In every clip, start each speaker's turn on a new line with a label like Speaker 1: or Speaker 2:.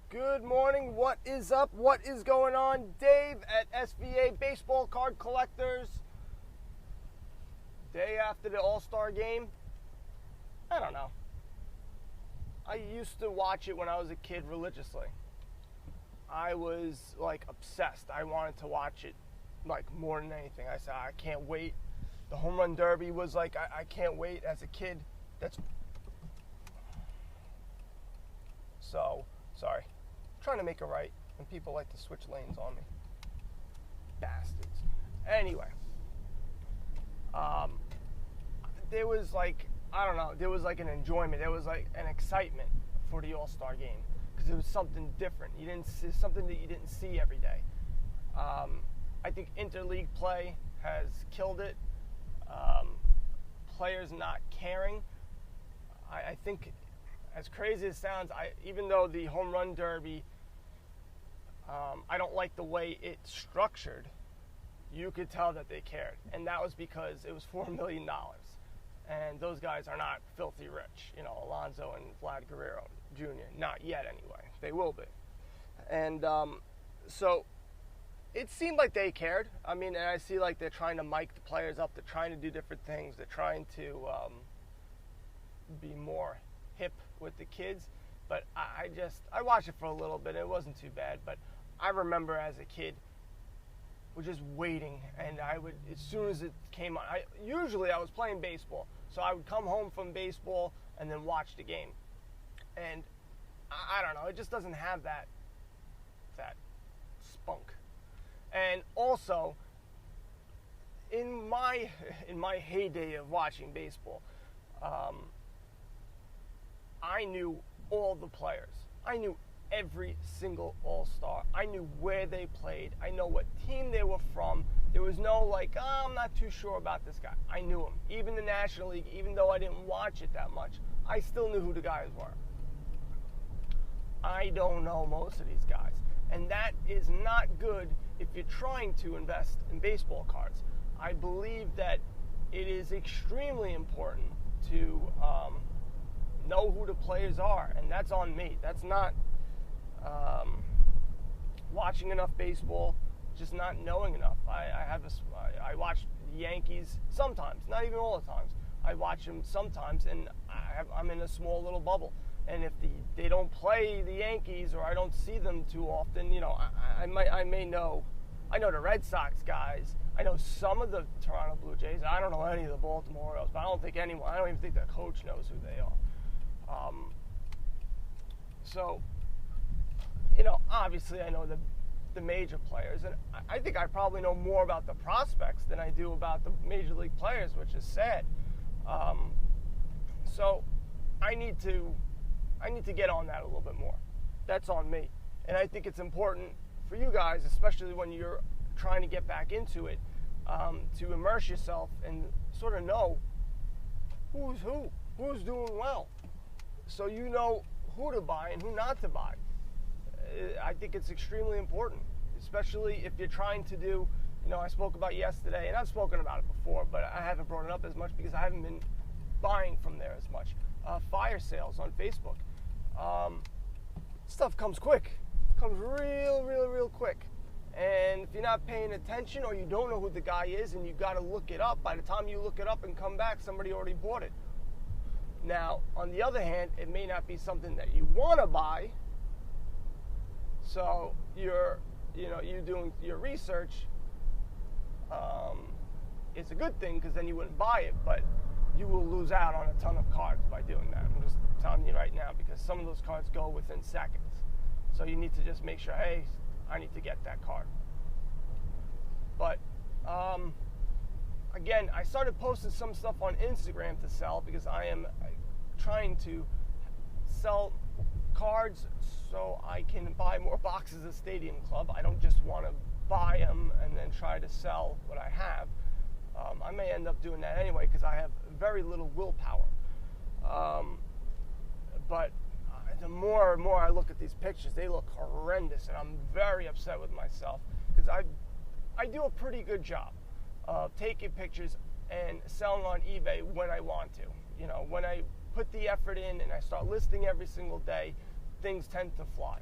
Speaker 1: Good morning. What is up? What is going on? Dave at SVA Baseball Card Collectors. Day after the All-Star game. I don't know. I used to watch it when I was a kid religiously. I was like obsessed. I wanted to watch it like more than anything. I said, I can't wait. The Home Run Derby was like, I can't wait as a kid. Sorry. I'm trying to make it right, and people like to switch lanes on me. Bastards. Anyway, there was like, I don't know, there was like an enjoyment. There was like an excitement for the All-Star game because it was something different. You didn't see something that you didn't see every day. I think interleague play has killed it. Players not caring. I think, as crazy as it sounds, even though the Home Run Derby, I don't like the way it's structured, you could tell that they cared. And that was because it was $4 million. And those guys are not filthy rich. You know, Alonso and Vlad Guerrero Jr. Not yet, anyway. They will be. And so it seemed like they cared. I mean, and I see like they're trying to mic the players up. They're trying to do different things. They're trying to be more hip with the kids. But I watched it for a little bit. It wasn't too bad. But I remember as a kid, we're just waiting, and I would, as soon as it came on, usually I was playing baseball, so I would come home from baseball and then watch the game. And I don't know, it just doesn't have that spunk. And also, in my heyday of watching baseball, I knew all the players. I knew every single All-Star. I knew where they played. I know what team they were from. There was no like, I'm not too sure about this guy. I knew him. Even the National League, even though I didn't watch it that much, I still knew who the guys were. I don't know most of these guys. And that is not good if you're trying to invest in baseball cards. I believe that it is extremely important to know who the players are, and that's on me. That's not watching enough baseball, just not knowing enough. I watch the Yankees sometimes, not even all the times. I watch them sometimes, and I'm in a small little bubble. And if they don't play the Yankees, or I don't see them too often, you know, I may know. I know the Red Sox guys. I know some of the Toronto Blue Jays. I don't know any of the Baltimore Orioles, but I don't even think the coach knows who they are. So, you know, obviously I know the major players, and I think I probably know more about the prospects than I do about the major league players, which is sad. So I need to get on that a little bit more. That's on me. And I think it's important for you guys, especially when you're trying to get back into it, to immerse yourself and sort of know who's doing well, so you know who to buy and who not to buy. I think it's extremely important, especially if you're trying to do, you know, I spoke about yesterday, and I've spoken about it before, but I haven't brought it up as much because I haven't been buying from there as much. Fire sales on Facebook. Stuff comes quick. Comes real quick. And if you're not paying attention, or you don't know who the guy is and you got to look it up, by the time you look it up and come back, somebody already bought it. Now, on the other hand, it may not be something that you want to buy. So you're doing your research. It's a good thing because then you wouldn't buy it, but you will lose out on a ton of cards by doing that. I'm just telling you right now, because some of those cards go within seconds. So you need to just make sure, hey, I need to get that card. But again, I started posting some stuff on Instagram to sell because I am trying to sell cards so I can buy more boxes of Stadium Club. I don't just want to buy them and then try to sell what I have. I may end up doing that anyway because I have very little willpower. But the more and more I look at these pictures, they look horrendous, and I'm very upset with myself because I do a pretty good job of taking pictures and selling on eBay when I want to. You know, when I put the effort in and I start listing every single day, things tend to fly.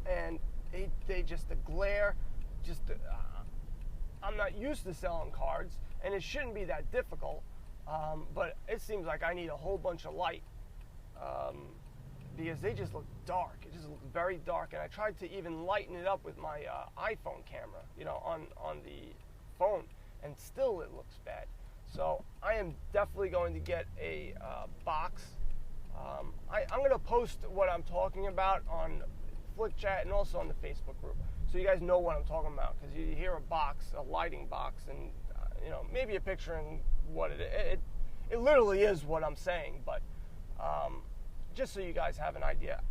Speaker 1: and they just, the glare, just I'm not used to selling cards, and it shouldn't be that difficult, but it seems like I need a whole bunch of light, because they just look dark. It just looks very dark, and I tried to even lighten it up with my iPhone camera, on the phone, and still it looks bad. So I am definitely going to get a box. I'm going to post what I'm talking about on FlickChat and also on the Facebook group, so you guys know what I'm talking about, because you hear a box, a lighting box, and maybe a picture and what it literally is what I'm saying, but just so you guys have an idea.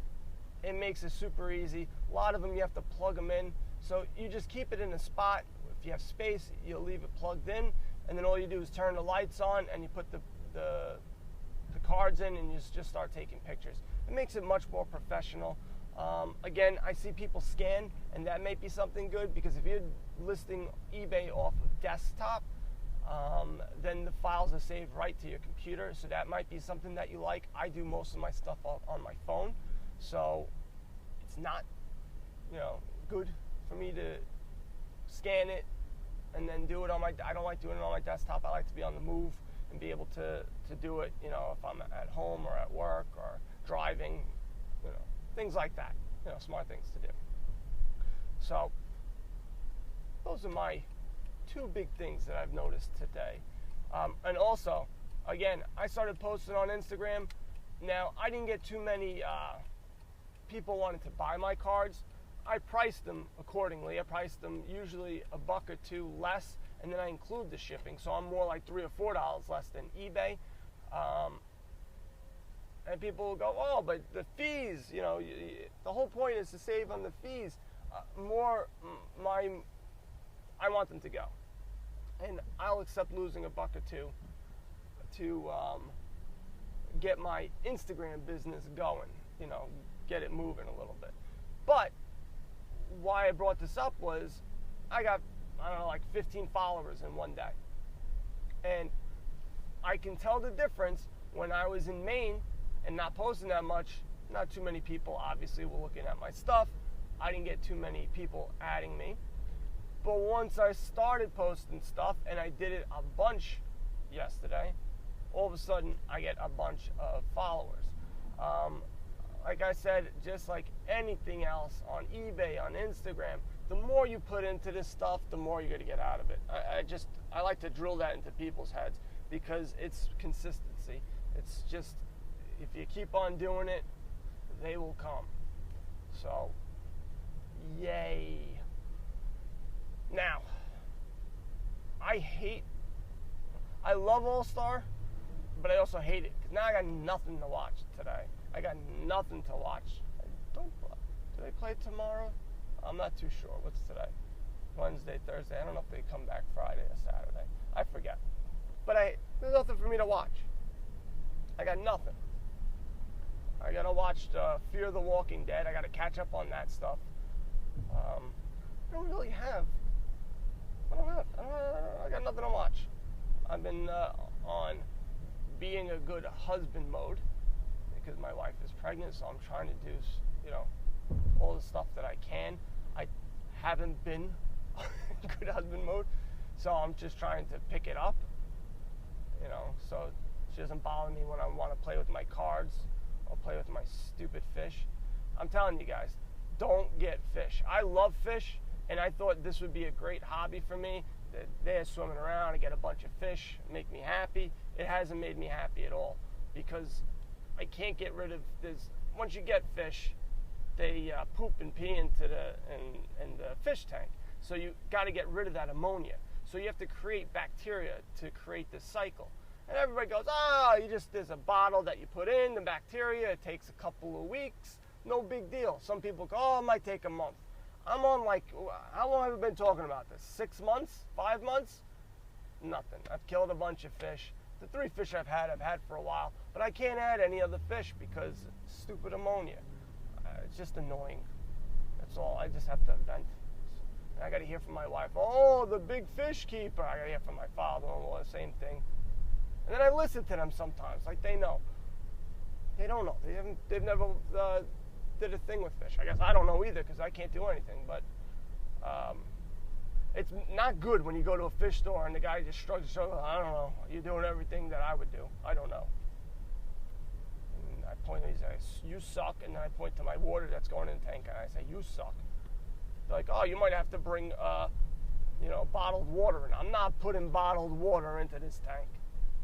Speaker 1: It makes it super easy. A lot of them you have to plug them in, so you just keep it in a spot. If you have space, you'll leave it plugged in, and then all you do is turn the lights on and you put the cards in, and you just start taking pictures. It makes it much more professional. Again, I see people scan, and that may be something good, because if you're listing eBay off of desktop, then the files are saved right to your computer, so that might be something that you like. I do most of my stuff on my phone, so it's not good for me to scan it and then do it on my, I don't like doing it on my desktop. I like to be on the move and be able to do it, if I'm at home or at work or driving, things like that, smart things to do. So those are my two big things that I've noticed today. And also, again, I started posting on Instagram. Now, I didn't get too many people wanting to buy my cards. I priced them accordingly. I priced them usually $1 or $2 less, and then I include the shipping, so I'm more like $3 or $4 less than eBay. And people will go, oh, but the fees, the whole point is to save on the fees. I want them to go, and I'll accept losing $1 or $2 to get my Instagram business going, get it moving a little bit. But why I brought this up was I got, like 15 followers in one day. And I can tell the difference when I was in Maine and not posting that much. Not too many people, obviously, were looking at my stuff. I didn't get too many people adding me. But once I started posting stuff, and I did it a bunch yesterday, all of a sudden I get a bunch of followers. Like I said, just like anything else on eBay, on Instagram, the more you put into this stuff, the more you're going to get out of it. I like to drill that into people's heads, because it's consistency. It's just, if you keep on doing it, they will come. So, yay. Now, I love All-Star, but I also hate it, because now I got nothing to watch today. I got nothing to watch. Do they play tomorrow? I'm not too sure. What's today? Wednesday, Thursday. I don't know if they come back Friday or Saturday. I forget. But there's nothing for me to watch. I got nothing. I gotta watch Fear the Walking Dead. I gotta catch up on that stuff. I don't really have. I got nothing to watch. I've been on being a good husband mode, because my wife is pregnant, so I'm trying to do, all the stuff that I can. I haven't been in good husband mode, so I'm just trying to pick it up, so she doesn't bother me when I want to play with my cards or play with my stupid fish. I'm telling you guys, don't get fish. I love fish, and I thought this would be a great hobby for me. They're swimming around, I get a bunch of fish, make me happy. It hasn't made me happy at all, because I can't get rid of this. Once you get fish, they poop and pee into the fish tank. So you got to get rid of that ammonia. So you have to create bacteria to create this cycle. And everybody goes, there's a bottle that you put in, the bacteria, it takes a couple of weeks, no big deal. Some people go, it might take a month. I'm on how long have I been talking about this? 6 months? 5 months? Nothing. I've killed a bunch of fish. The 3 fish I've had for a while, but I can't add any other fish because stupid ammonia. It's just annoying. That's all. I just have to vent. And I got to hear from my wife, oh, the big fish keeper. I got to hear from my father-in-law, the same thing. And then I listen to them sometimes, like they know. They don't know. They've never did a thing with fish. I guess I don't know either because I can't do anything. But it's not good when you go to a fish store and the guy just shrugs his shoulders. I don't know. You're doing everything that I would do. I don't know. And I point at these, you suck, and then I point to my water that's going in the tank, and I say, you suck. They're like, oh, you might have to bring, bottled water in. I'm not putting bottled water into this tank.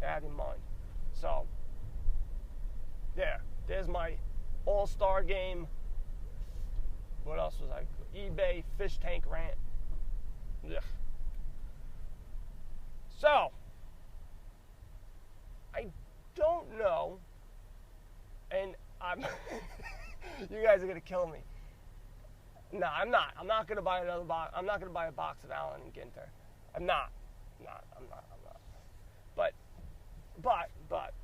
Speaker 1: Have in mind. So, there's my all-star game. What else was I? eBay fish tank rant. Ugh. So, I don't know, and I'm. You guys are gonna kill me. No, I'm not. I'm not gonna buy another box. I'm not gonna buy a box of Allen and Ginter. I'm not. But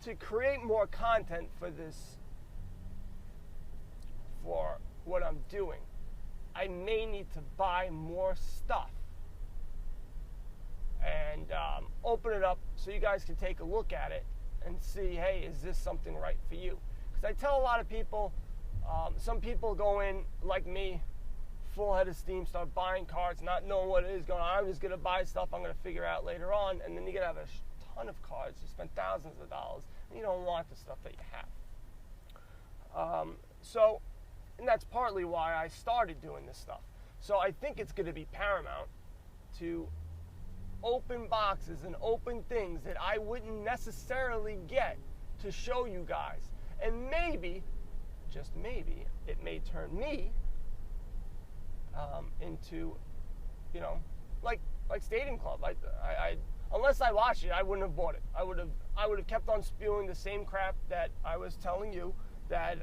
Speaker 1: to create more content for this, for what I'm doing, I may need to buy more stuff and open it up so you guys can take a look at it and see, hey, is this something right for you? Because I tell a lot of people, some people go in, like me, full head of steam, start buying cards, not knowing what it is going on. I'm just going to buy stuff I'm going to figure out later on, and then you get to have a ton of cards. You spend thousands of dollars, and you don't want the stuff that you have. And that's partly why I started doing this stuff. So I think it's going to be paramount to open boxes and open things that I wouldn't necessarily get to show you guys. And maybe, just maybe, it may turn me into, like Stadium Club. I unless I watched it, I wouldn't have bought it. I would have kept on spewing the same crap that I was telling you, that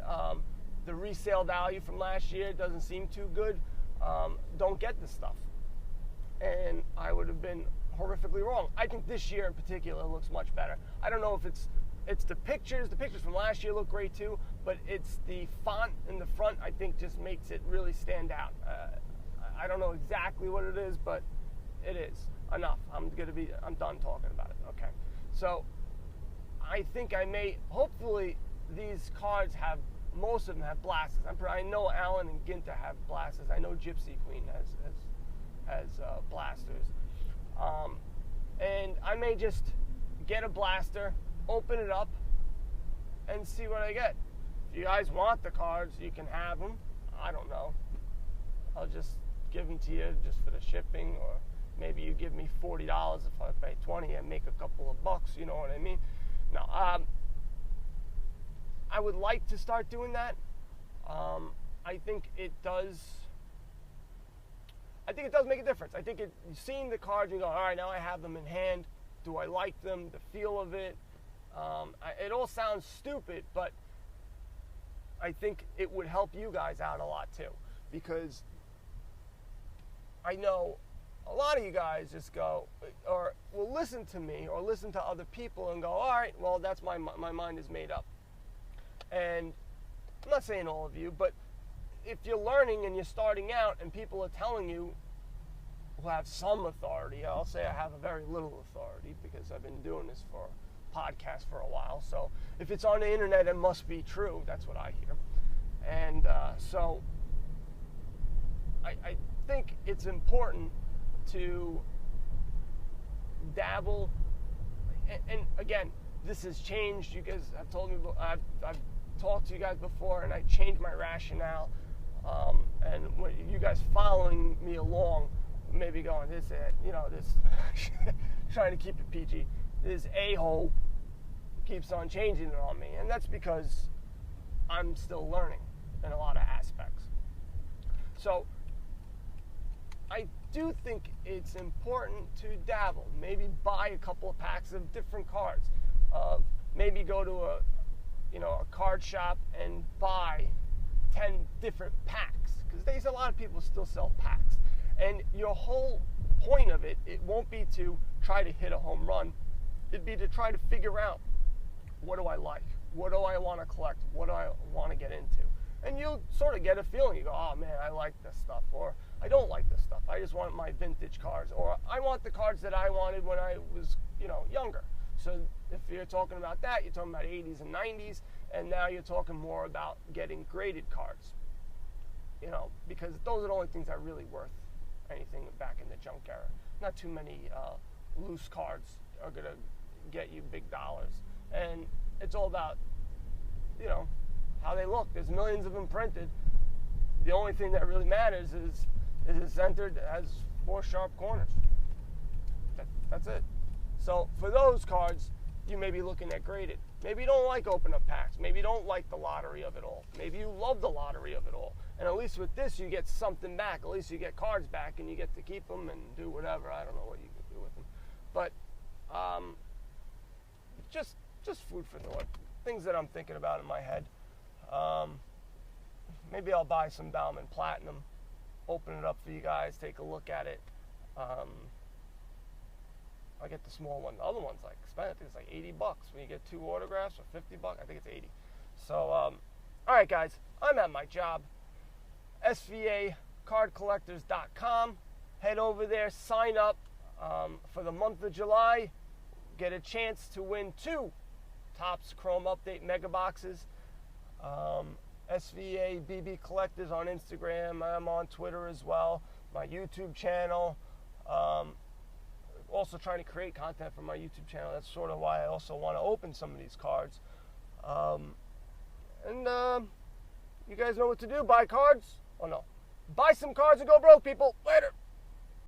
Speaker 1: the resale value from last year doesn't seem too good. Don't get this stuff. And I would have been horrifically wrong. I think this year in particular looks much better. I don't know if it's the pictures. The pictures from last year look great too, but it's the font in the front, I think, just makes it really stand out. I don't know exactly what it is, but it is. Enough. I'm done talking about it. Okay. So I think hopefully these cards most of them have blasters. I know Allen and Ginter have blasters. I know Gypsy Queen has blasters. And I may just get a blaster, open it up, and see what I get. If you guys want the cards, you can have them. I don't know. I'll just give them to you just for the shipping, or maybe you give me $40 if I pay $20 and make a couple of bucks. You know what I mean? No. I would like to start doing that. I think it does. I think it does make a difference. I think seeing the cards and going, all right, now I have them in hand. Do I like them? The feel of it. It all sounds stupid, but I think it would help you guys out a lot too, because I know a lot of you guys just go, or will listen to me or listen to other people and go, all right, well, that's my mind is made up. And I'm not saying all of you, but if you're learning and you're starting out and people are telling you, who have some authority, I'll say I have a very little authority because I've been doing this for a podcast for a while. So if it's on the internet, it must be true. That's what I hear. And so I think it's important to dabble. And again, this has changed. You guys have told me, I've talked to you guys before, and I changed my rationale. And when you guys following me along, maybe going, this trying to keep it PG, this a-hole keeps on changing it on me. And that's because I'm still learning in a lot of aspects. So I do think it's important to dabble. Maybe buy a couple of packs of different cards. Maybe go to a card shop and buy 10 different packs, because a lot of people still sell packs. And your whole point of it won't be to try to hit a home run. It'd be to try to figure out, what do I like? What do I want to collect? What do I want to get into? And you'll sort of get a feeling. You go, oh man, I like this stuff, or I don't like this stuff. I just want my vintage cards, or I want the cards that I wanted when I was, younger. So If you're talking about that, you're talking about 80s and 90s, and now you're talking more about getting graded cards. You know, because those are the only things that are really worth anything back in the junk era. Not too many loose cards are going to get you big dollars. And it's all about, you know, how they look. There's millions of them printed. The only thing that really matters is it's entered as 4 sharp corners. That's it. So for those cards, you may be looking at graded. Maybe you don't like open up packs. Maybe you don't like the lottery of it all. Maybe you love the lottery of it all. And at least with this, you get something back. At least you get cards back, and you get to keep them and do whatever. I don't know what you can do with them. But just food for thought. Things that I'm thinking about in my head. Maybe I'll buy some Bauman Platinum, open it up for you guys, take a look at it. I get the small one. The other one's like expensive. I think it's like $80 when you get 2 autographs, or $50. I think it's 80. So, all right, guys, I'm at my job. SVAcardcollectors.com. Head over there, sign up for the month of July. Get a chance to win 2 Topps Chrome Update Mega Boxes. SVA BB Collectors on Instagram. I'm on Twitter as well. My YouTube channel. Also trying to create content for my YouTube channel. That's sort of why I also want to open some of these cards. You guys know what to do. Buy cards. Oh, no. Buy some cards and go broke, people. Later.